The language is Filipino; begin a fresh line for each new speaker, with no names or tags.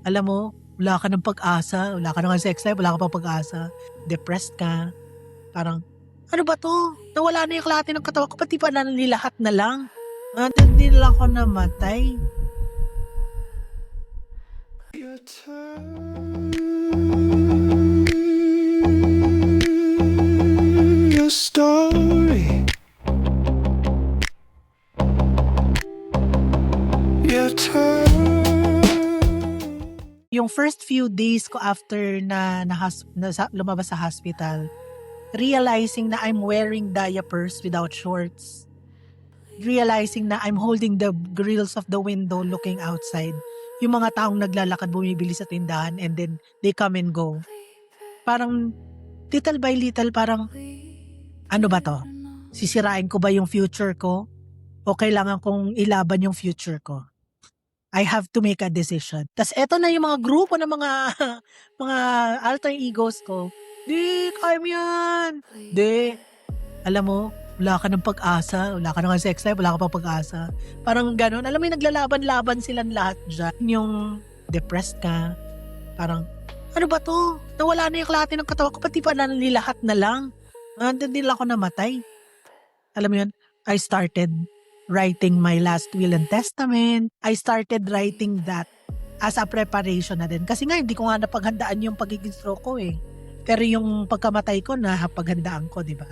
Alam mo, wala ka ng pag-asa, wala ka na ngang sex life, wala ka pang pag-asa, depressed ka, parang, "Ano ba 'to? Nawala na yung kalahati ng katawan ko, ba't di pa lahat na lang? Hanggang di na lang ako namatay."
Your turn, your story, your turn.
Yung first few days ko after na lumabas sa hospital, realizing na I'm wearing diapers without shorts. Realizing na I'm holding the grills of the window looking outside. Yung mga taong naglalakad bumibili sa tindahan and then they come and go. Parang little by little parang, ano ba 'to? Sisirain ko ba yung future ko o kailangan kong ilaban yung future ko? I have to make a decision. Tas eto na yung mga grupo ng mga mga alter egos ko, "Di, kaya mo yan. Di, alam mo, wala ka ng pag-asa, wala ka na ngang sex life, wala ka pang pag-asa." Parang gano'n. Alam mo yung naglalaban-laban silang lahat diyan. Yung depressed ka, parang, "Ano ba 'to? Nawala na yung kalahati ng katawan ko, ba't di pa lahat na lang? Hanggang di na lang ako namatay." Alam mo yun, I started writing my last will and testament. I started writing that as a preparation na din. Kasi nga hindi ko nga napaghandaan yung pagiging stroke ko, eh. Pero yung pagkamatay ko napaghandaan ko, 'di ba?